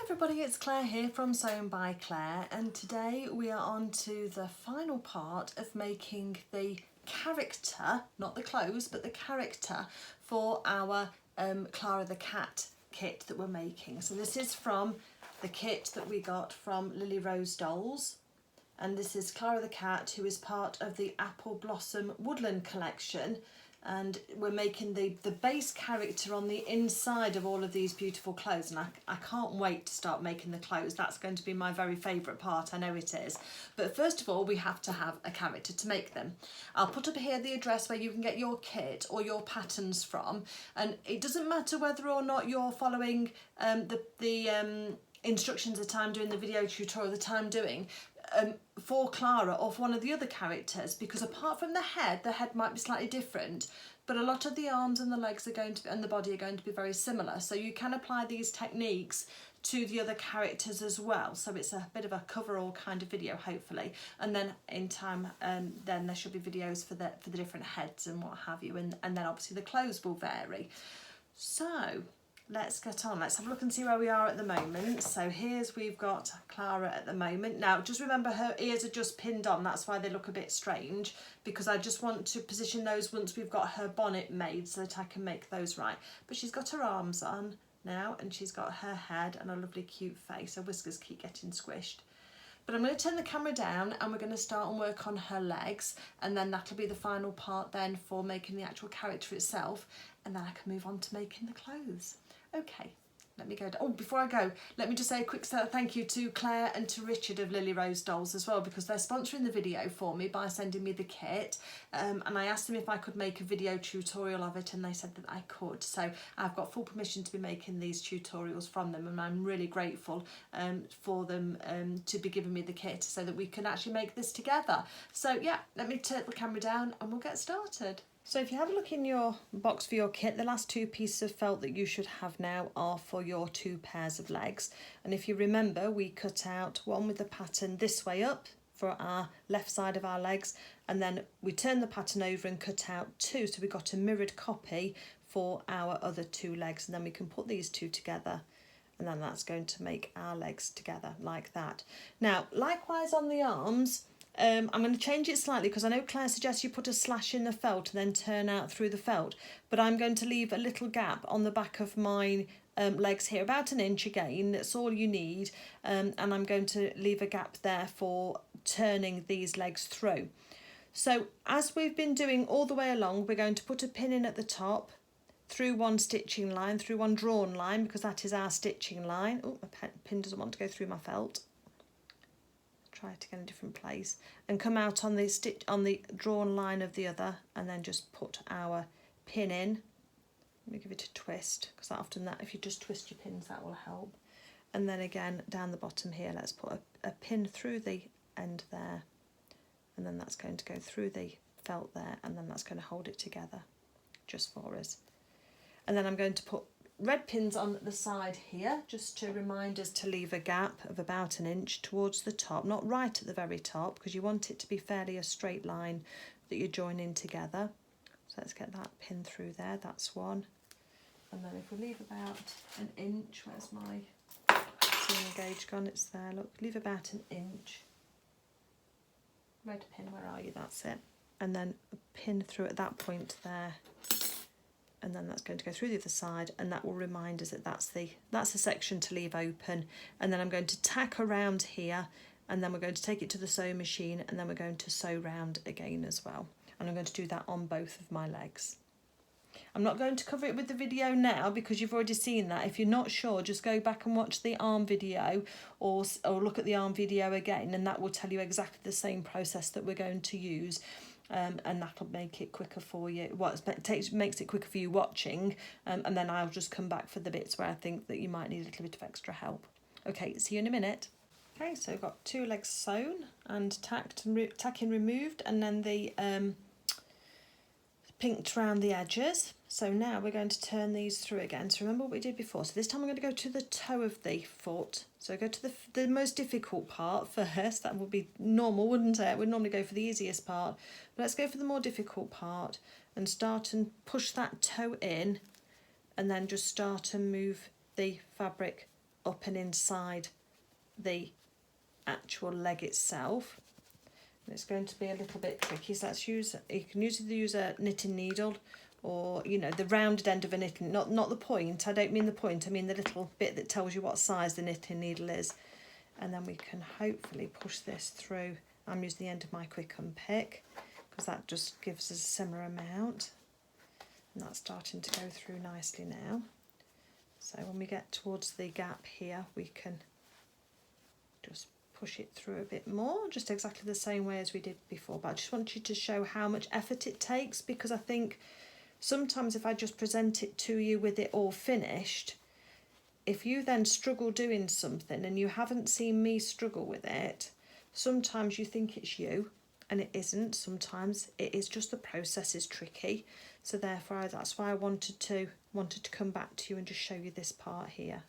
Everybody, it's Claire here from Sewn by Claire, and today we are on to the final part of making the character, not the clothes, but the character for our Clara the cat kit that we're making. So this is from the kit that we got from Lily Rose Dolls, and this is Clara the cat, who is part of the Apple Blossom Woodland Collection. And we're making the base character on the inside of all of these beautiful clothes, and I can't wait to start making the clothes. That's going to be my very favourite part, I know it is. But first of all, we have to have a character to make them. I'll put up here the address where you can get your kit or your patterns from, and it doesn't matter whether or not you're following the instructions that I'm doing, the video tutorial that I'm doing, for Clara or for one of the other characters, because apart from the head might be slightly different, but a lot of the arms and the legs are going to be, and the body are going to be very similar. So you can apply these techniques to the other characters as well. So it's a bit of a cover-all kind of video, hopefully. And then in time, then there should be videos for the different heads and what have you, and then obviously the clothes will vary. So let's get on. Let's have a look and see where we are at the moment. So we've got Clara at the moment. Now just remember, her ears are just pinned on, that's why they look a bit strange, because I just want to position those once we've got her bonnet made so that I can make those right. But she's got her arms on now, and she's got her head and a lovely cute face. Her whiskers keep getting squished. But I'm going to turn the camera down and we're going to start and work on her legs, and then that'll be the final part then for making the actual character itself, and then I can move on to making the clothes. Okay, let me go. Oh, before I go, let me just say a quick thank you to Claire and to Richard of Lily Rose Dolls as well, because they're sponsoring the video for me by sending me the kit, and I asked them if I could make a video tutorial of it, and they said that I could. So I've got full permission to be making these tutorials from them, and I'm really grateful for them to be giving me the kit so that we can actually make this together. So yeah, let me turn the camera down and we'll get started. So if you have a look in your box for your kit, the last two pieces of felt that you should have now are for your two pairs of legs. And if you remember, we cut out one with the pattern this way up for our left side of our legs, and then we turn the pattern over and cut out two, so we got a mirrored copy for our other two legs, and then we can put these two together, and then that's going to make our legs together like that. Now likewise on the arms, I'm going to change it slightly because I know Claire suggests you put a slash in the felt and then turn out through the felt, but I'm going to leave a little gap on the back of my legs here, about an inch again, that's all you need, and I'm going to leave a gap there for turning these legs through. So as we've been doing all the way along, we're going to put a pin in at the top, through one stitching line, through one drawn line, because that is our stitching line. Oh, my pin doesn't want to go through my felt. Try to get a different place, and come out on the drawn line of the other, and then just put our pin in. Let me give it a twist, because if you just twist your pins, that will help. And then again down the bottom here, let's put a pin through the end there, and then that's going to go through the felt there, and then that's going to hold it together just for us. And then I'm going to put red pins on the side here, just to remind us to leave a gap of about an inch towards the top, not right at the very top, because you want it to be fairly a straight line that you're joining together. So let's get that pin through there, that's one. And then if we leave about an inch, where's my seam gauge gone? It's there, look, leave about an inch. Red pin, where are you? That's it. And then a pin through at that point there, and then that's going to go through the other side, and that will remind us that that's the section to leave open. And then I'm going to tack around here, and then we're going to take it to the sewing machine, and then we're going to sew round again as well. And I'm going to do that on both of my legs. I'm not going to cover it with the video now because you've already seen that. If you're not sure, just go back and watch the arm video, or look at the arm video again, and that will tell you exactly the same process that we're going to use. And that'll make it quicker for you. Well, makes it quicker for you watching, and then I'll just come back for the bits where I think that you might need a little bit of extra help. Okay, see you in a minute. Okay, so I've got two legs sewn and tacking removed, and then the pinked around the edges. So now we're going to turn these through again. So remember what we did before. So this time I'm going to go to the toe of the foot. So go to the most difficult part first. That would be normal, wouldn't it? We'd normally go for the easiest part. But let's go for the more difficult part and start and push that toe in, and then just start and move the fabric up and inside the actual leg itself. And it's going to be a little bit tricky, so let's use, you can use a knitting needle, or you know, the rounded end of a knitting, not the point, I don't mean the point, I mean the little bit that tells you what size the knitting needle is. And then we can hopefully push this through. I'm using the end of my quick unpick because that just gives us a similar amount, and that's starting to go through nicely now. So when we get towards the gap here, we can just push it through a bit more, just exactly the same way as we did before. But I just want you to show how much effort it takes, because I think sometimes if I just present it to you with it all finished, if you then struggle doing something and you haven't seen me struggle with it, sometimes you think it's you and it isn't. Sometimes it is just the process is tricky. So therefore that's why I wanted to come back to you and just show you this part here,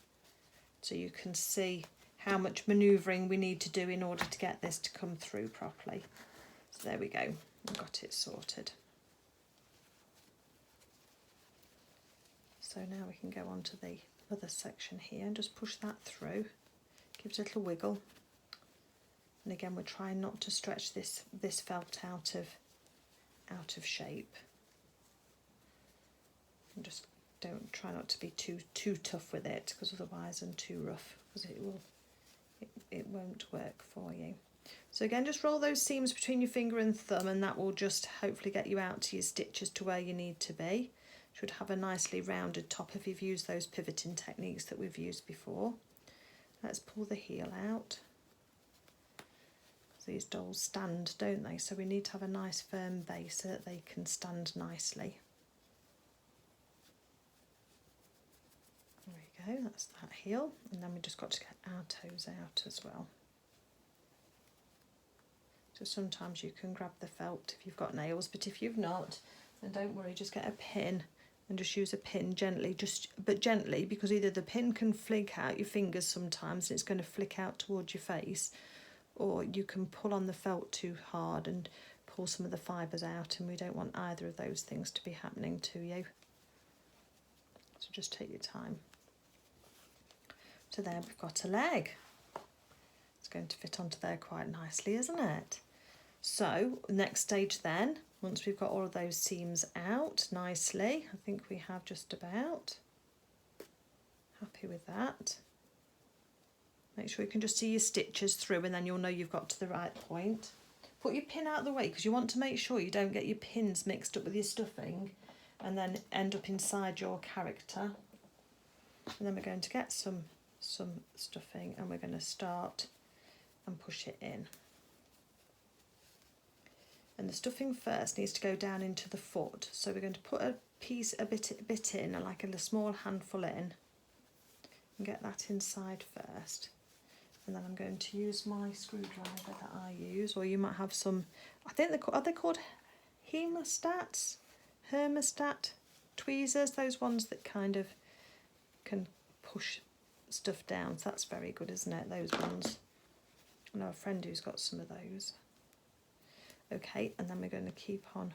so you can see how much manoeuvring we need to do in order to get this to come through properly. So there we go, we've got it sorted. So now we can go on to the other section here and just push that through, give it a little wiggle. And again, we're trying not to stretch this felt out of shape. And just try not to be too tough with it, because otherwise, and too rough, because it won't work for you. So again, just roll those seams between your finger and thumb, and that will just hopefully get you out to your stitches to where you need to be. Should have a nicely rounded top if you've used those pivoting techniques that we've used before. Let's pull the heel out. These dolls stand, don't they? So we need to have a nice firm base so that they can stand nicely. There we go, that's that heel. And then we just got to get our toes out as well. So sometimes you can grab the felt if you've got nails, but if you've not, then don't worry, just get a pin and just use a pin gently, but gently, because either the pin can flick out your fingers sometimes and it's going to flick out towards your face, or you can pull on the felt too hard and pull some of the fibres out, and we don't want either of those things to be happening to you. So just take your time. So there we've got a leg. It's going to fit onto there quite nicely, isn't it? So next stage then, once we've got all of those seams out nicely, I think we have just about, happy with that. Make sure you can just see your stitches through, and then you'll know you've got to the right point. Put your pin out of the way, because you want to make sure you don't get your pins mixed up with your stuffing and then end up inside your character. And then we're going to get some stuffing, and we're going to start and push it in. And the stuffing first needs to go down into the foot. So we're going to put a bit in, like a small handful in, and get that inside first. And then I'm going to use my screwdriver that I use, or you might have some, I think are they called hermostat tweezers, those ones that kind of can push stuff down. So that's very good, isn't it, those ones? I know a friend who's got some of those. Okay, and then we're going to keep on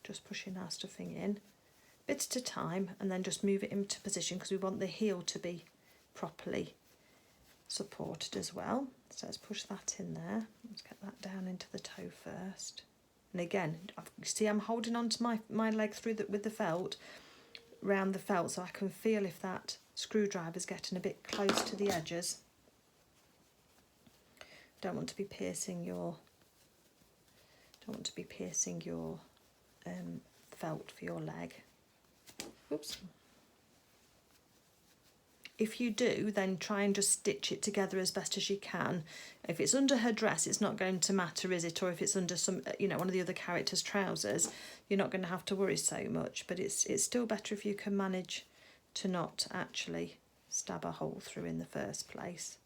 just pushing our stuffing in, bit at a time, and then just move it into position, because we want the heel to be properly supported as well. So let's push that in there. Let's get that down into the toe first. And again, you see I'm holding on to my leg through with the felt, round the felt, so I can feel if that screwdriver's getting a bit close to the edges. Don't want to be piercing your felt for your leg. Oops. If you do, then try and just stitch it together as best as you can. If it's under her dress, it's not going to matter, is it? Or if it's under some, one of the other characters' trousers, you're not going to have to worry so much. But it's still better if you can manage to not actually stab a hole through in the first place.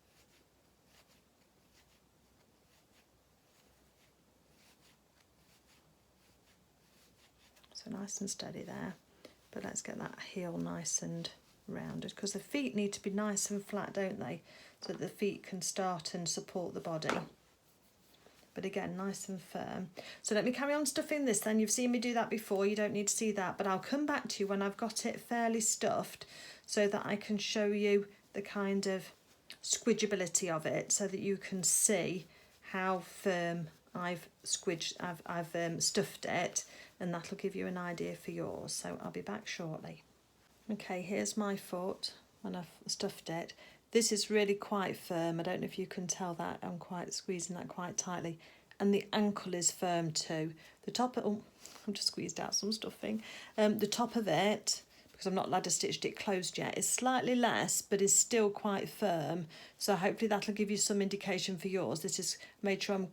So nice and steady there. But let's get that heel nice and rounded, because the feet need to be nice and flat, don't they, so that the feet can start and support the body, but again nice and firm. So let me carry on stuffing this then. You've seen me do that before, you don't need to see that, but I'll come back to you when I've got it fairly stuffed, so that I can show you the kind of squidgeability of it, so that you can see how firm I've stuffed it, and that'll give you an idea for yours. So I'll be back shortly. Okay, here's my foot when I've stuffed it. This is really quite firm. I don't know if you can tell that. I'm quite squeezing that quite tightly. And the ankle is firm too. The top of, oh, I've just squeezed out some stuffing. The top of it, because I've not ladder stitched it closed yet, is slightly less, but is still quite firm. So hopefully that'll give you some indication for yours. This is made sure I'm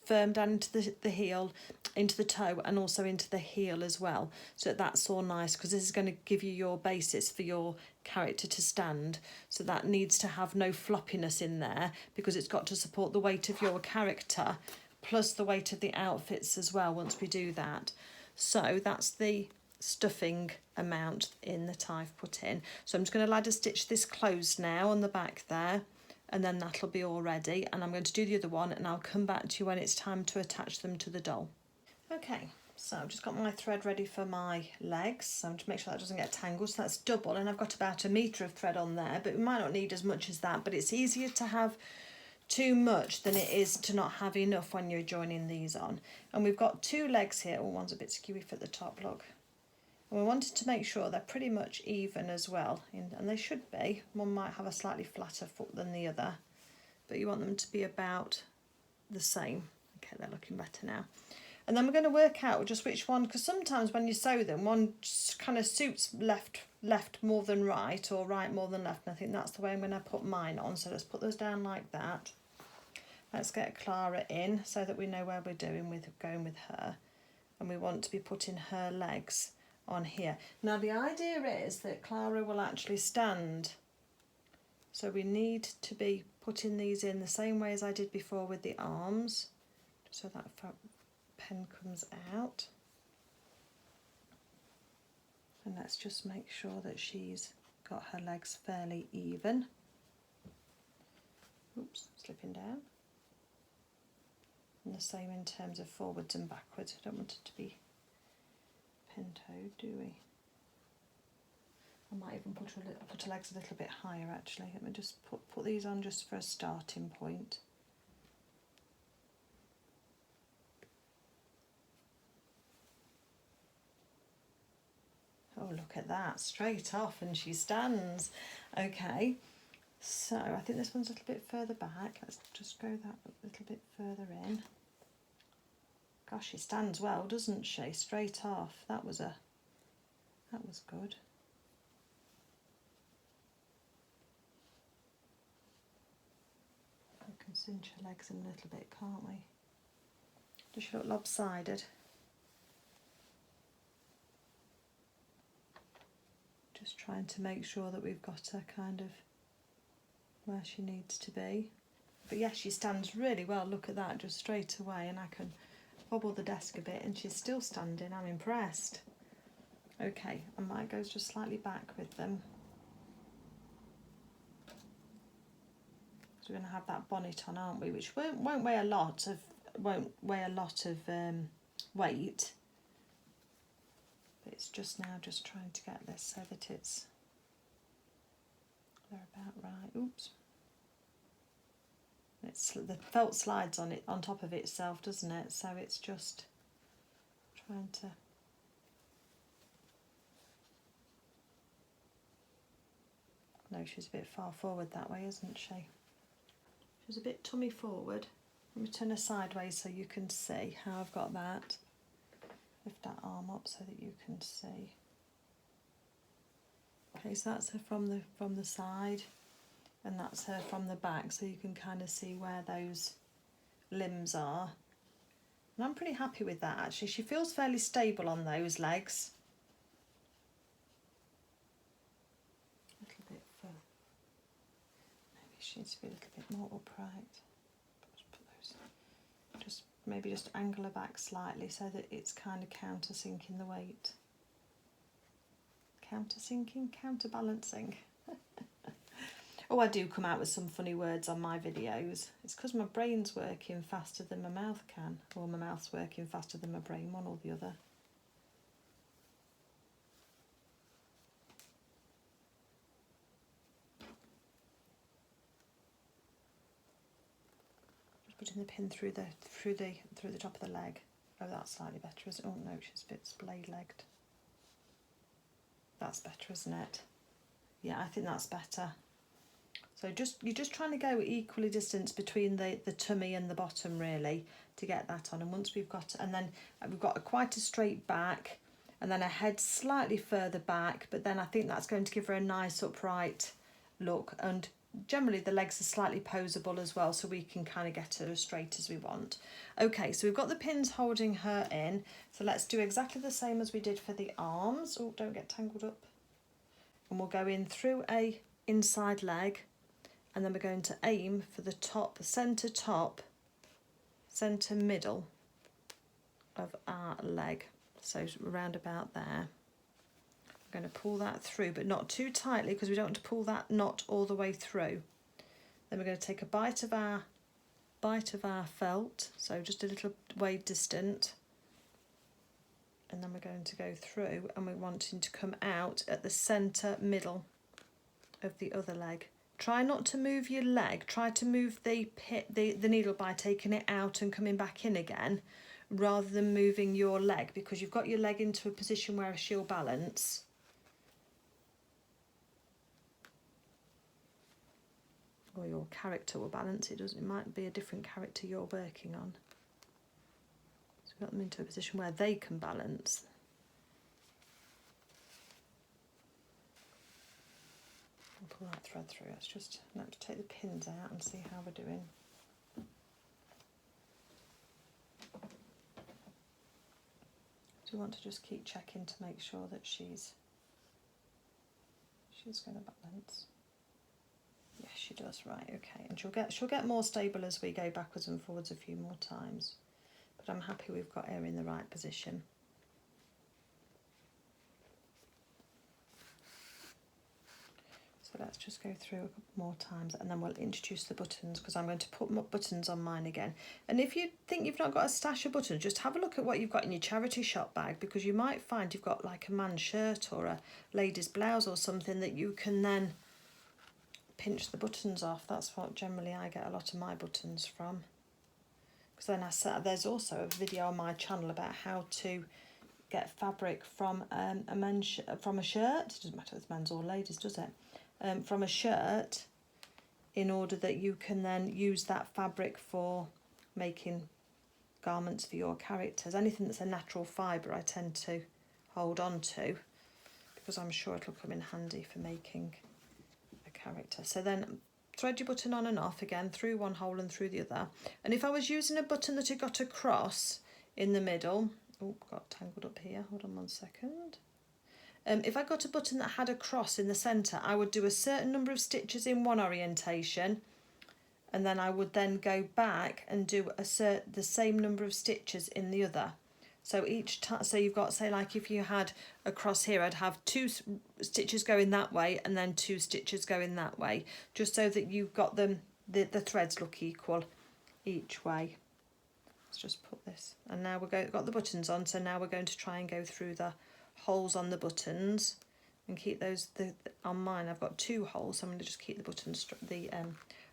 firm down into the heel, into the toe, and also into the heel as well. So that's all nice, because this is going to give you your basis for your character to stand. So that needs to have no floppiness in there, because it's got to support the weight of your character, plus the weight of the outfits as well once we do that. So that's the stuffing amount in that I've put in. So I'm just going to ladder stitch this closed now on the back there, and then that'll be all ready, and I'm going to do the other one, and I'll come back to you when it's time to attach them to the doll. Okay, so I've just got my thread ready for my legs, so to make sure that doesn't get tangled. So that's double, and I've got about 1 metre of thread on there, but we might not need as much as that, but it's easier to have too much than it is to not have enough when you're joining these on. And we've got 2 legs here. Oh, one's a bit skewy for the top, look. And we wanted to make sure they're pretty much even as well, and they should be. One might have a slightly flatter foot than the other, but you want them to be about the same. Okay, they're looking better now. And then we're going to work out just which one, because sometimes when you sew them, one kind of suits left more than right, or right more than left, and I think that's the way I'm going to put mine on. So let's put those down like that. Let's get Clara in so that we know where we're going with her, and we want to be putting her legs on here. Now the idea is that Clara will actually stand, so we need to be putting these in the same way as I did before with the arms, so that pen comes out. And let's just make sure that she's got her legs fairly even. Oops, slipping down. And the same in terms of forwards and backwards. I don't want it to be pintoed, do we? I might even put her legs a little bit higher actually. Let me just put these on just for a starting point. Oh, look at that, straight off, and she stands. Okay, so I think this one's a little bit further back. Let's just go that a little bit further in. Gosh, she stands well, doesn't she? Straight off. That was good. We can cinch her legs in a little bit, can't we? Does she look lopsided? Just trying to make sure that we've got her kind of where she needs to be. But yes, she stands really well. Look at that, just straight away, and I can wobble the desk a bit and she's still standing. I'm impressed. Okay, I might go just slightly back with them. So we're going to have that bonnet on, aren't we? Which won't weigh a lot of weight. But it's just now just trying to get this so that they're about right. Oops. The felt slides on top of itself, doesn't it? So it's just trying to. No, she's a bit far forward that way, isn't she? She's a bit tummy forward. Let me turn her sideways so you can see how I've got that. Lift that arm up so that you can see. Okay, so that's her from the side, and that's her from the back, so you can kind of see where those limbs are. And I'm pretty happy with that actually. She feels fairly stable on those legs. A little bit further. Maybe she needs to be a little bit more upright. Maybe just angle her back slightly so that it's kind of countersinking the weight. Countersinking? Counterbalancing. Oh, I do come out with some funny words on my videos. It's because my brain's working faster than my mouth can, or my mouth's working faster than my brain, one or the other. putting the pin through the top of the leg. Oh, that's slightly better, isn't it? Oh no, she's a bit blade-legged. That's better, isn't it? Yeah, I think that's better. So you're just trying to go equally distance between the tummy and the bottom, really, to get that on. And once we've got, and then we've got quite a straight back, and then a head slightly further back, but then I think that's going to give her a nice upright look. And generally the legs are slightly poseable as well, so we can kind of get her as straight as we want. Okay, so we've got the pins holding her in, so let's do exactly the same as we did for the arms. Oh, don't get tangled up. And we'll go in through a inside leg, and then we're going to aim for the centre middle of our leg, so around about there. I'm going to pull that through, but not too tightly, because we don't want to pull that knot all the way through. Then we're going to take a bite of our felt, so just a little way distant, and then we're going to go through, and we're wanting to come out at the centre middle of the other leg. Try not to move your leg, try to move the needle by taking it out and coming back in again, rather than moving your leg, because you've got your leg into a position where she'll balance. Or your character will balance. It might be a different character you're working on. So we've got them into a position where they can balance. Pull that thread through. Let's just have to take the pins out and see how we're doing. So we want to just keep checking to make sure that she's going to balance. Yes, she does. Right, okay. And she'll get more stable as we go backwards and forwards a few more times. But I'm happy we've got her in the right position. So let's just go through a couple more times, and then we'll introduce the buttons, because I'm going to put buttons on mine again. And if you think you've not got a stash of buttons, just have a look at what you've got in your charity shop bag, because you might find you've got like a man's shirt or a lady's blouse or something that you can then pinch the buttons off. That's what generally I get a lot of my buttons from. Because then there's also a video on my channel about how to get fabric from from a shirt. It doesn't matter if it's men's or ladies, does it? From a shirt, in order that you can then use that fabric for making garments for your characters. Anything that's a natural fibre I tend to hold on to, because I'm sure it'll come in handy for making a character. So then thread your button on and off again, through one hole and through the other. And if I was using a button that had got a cross in the middle, oh, got tangled up here, hold on 1 second. If I got a button that had a cross in the centre, I would do a certain number of stitches in one orientation, and then I would then go back and do the same number of stitches in the other. So each time, so you've got, say, like if you had a cross here, I'd have 2 stitches going that way and then 2 stitches going that way, just so that you've got them, the threads look equal each way. Let's just put this, and now got the buttons on, so now we're going to try and go through the holes on the buttons and keep those. On mine I've got 2 holes, so I'm going to just keep the buttons,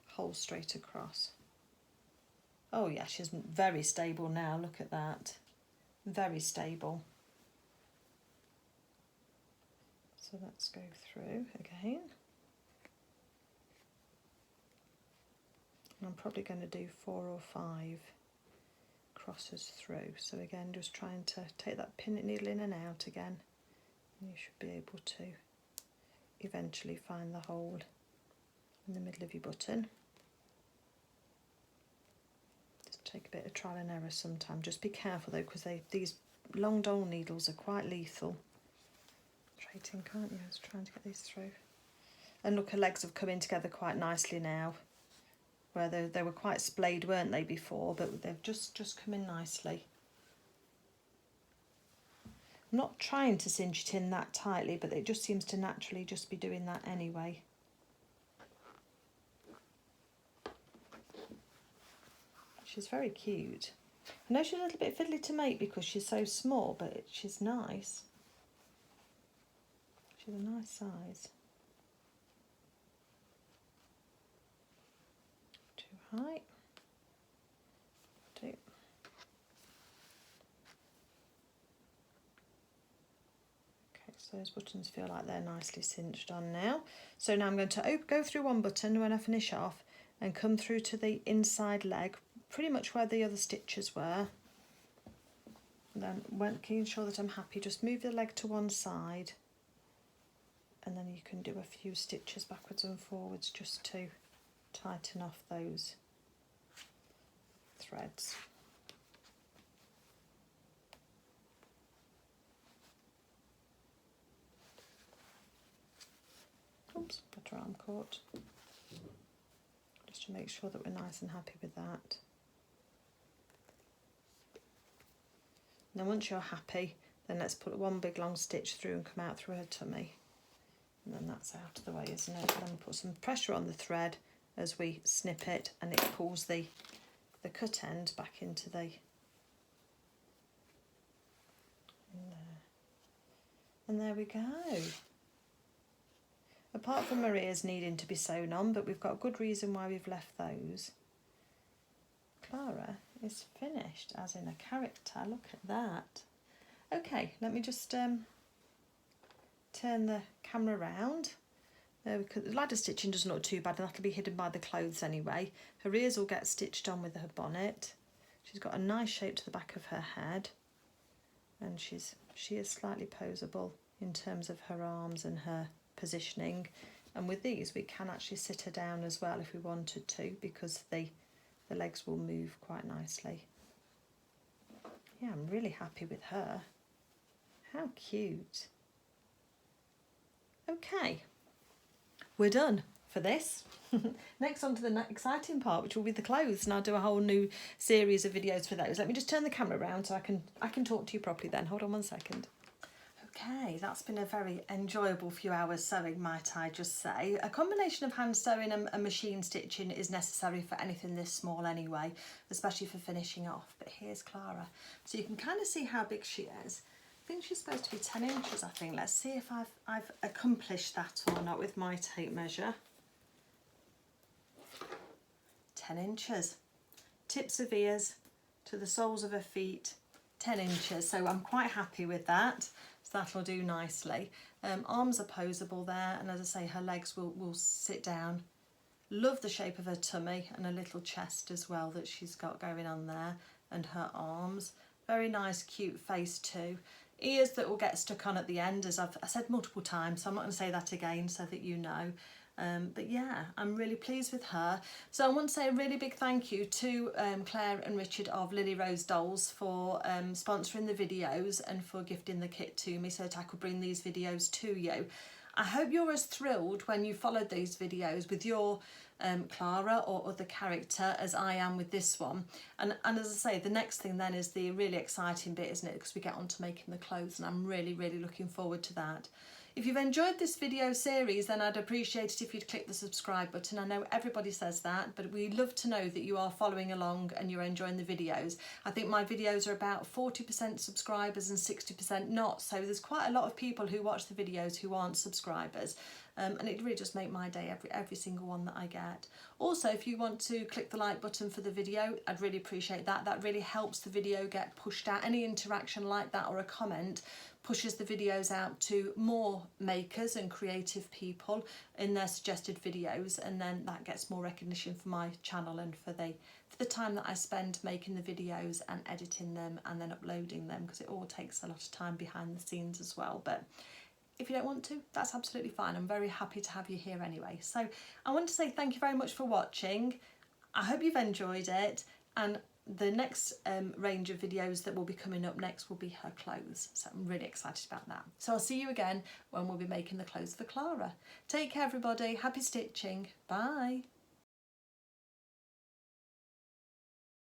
holes straight across. Oh yeah, she's very stable now, look at that, very stable. So let's go through again. I'm probably going to do 4 or 5 crosses through. So again, just trying to take that pin needle in and out again. And you should be able to eventually find the hole in the middle of your button. Just take a bit of trial and error sometimes. Just be careful though, because these long dole needles are quite lethal. Traiting, can't you? I was trying to get these through. And look, her legs have come in together quite nicely now, where they were quite splayed, weren't they, before, but they've just come in nicely. I'm not trying to cinch it in that tightly, but it just seems to naturally just be doing that anyway. She's very cute. I know she's a little bit fiddly to make because she's so small, but she's nice. She's a nice size. Too high. So those buttons feel like they're nicely cinched on now. So now I'm going to go through one button when I finish off and come through to the inside leg, pretty much where the other stitches were. And then making sure that I'm happy, just move the leg to one side, and then you can do a few stitches backwards and forwards just to tighten off those threads. Oops, got her arm caught. Just to make sure that we're nice and happy with that. Now once you're happy, then let's put one big long stitch through and come out through her tummy. And then that's out of the way, isn't it? And then put some pressure on the thread as we snip it, and it pulls the cut end back into the in there. And there we go. Apart from her ears needing to be sewn on, but we've got a good reason why we've left those, Clara is finished as in a character. Look at that. Okay, let me just turn the camera around. Because the ladder stitching doesn't look too bad, and that'll be hidden by the clothes anyway. Her ears will get stitched on with her bonnet. She's got a nice shape to the back of her head, and she is slightly poseable in terms of her arms and her positioning. And with these we can actually sit her down as well if we wanted to, because the legs will move quite nicely. Yeah, I'm really happy with her. How cute. Okay, we're done for this. Next on to the exciting part, which will be the clothes, and I'll do a whole new series of videos for those. Let me just turn the camera around so I can talk to you properly then. Hold on one second. Okay, that's been a very enjoyable few hours sewing, might I just say. A combination of hand sewing and machine stitching is necessary for anything this small anyway, especially for finishing off. But here's Clara. So you can kind of see how big she is. I think she's supposed to be 10 inches, I think. Let's see if I've accomplished that or not with my tape measure. 10 inches. Tips of ears to the soles of her feet, 10 inches. So I'm quite happy with that. So that'll do nicely. Arms are poseable there, and as I say, her legs will sit down. Love the shape of her tummy and a little chest as well that she's got going on there, and her arms. Very nice, cute face too. Ears that will get stuck on at the end, as I said multiple times, so I'm not going to say that again so that you know. But yeah, I'm really pleased with her. So I want to say a really big thank you to Claire and Richard of Lily Rose Dolls for sponsoring the videos and for gifting the kit to me so that I could bring these videos to you. I hope you're as thrilled when you followed these videos with your Clara or other character as I am with this one. And as I say, the next thing then is the really exciting bit, isn't it? Because we get on to making the clothes, and I'm really, really looking forward to that. If you've enjoyed this video series, then I'd appreciate it if you'd click the subscribe button. I know everybody says that, but we'd love to know that you are following along and you're enjoying the videos. I think my videos are about 40% subscribers and 60% not, so there's quite a lot of people who watch the videos who aren't subscribers. And it really just makes my day every single one that I get. Also, if you want to click the like button for the video, I'd really appreciate that. That really helps the video get pushed out. Any interaction like that or a comment pushes the videos out to more makers and creative people in their suggested videos, and then that gets more recognition for my channel and for the time that I spend making the videos and editing them and then uploading them, because it all takes a lot of time behind the scenes as well. But if you don't want to, that's absolutely fine. I'm very happy to have you here anyway. So I want to say thank you very much for watching. I hope you've enjoyed it, and the next range of videos that will be coming up next will be her clothes. So I'm really excited about that. So I'll see you again when we'll be making the clothes for Clara. Take care everybody, happy stitching, bye.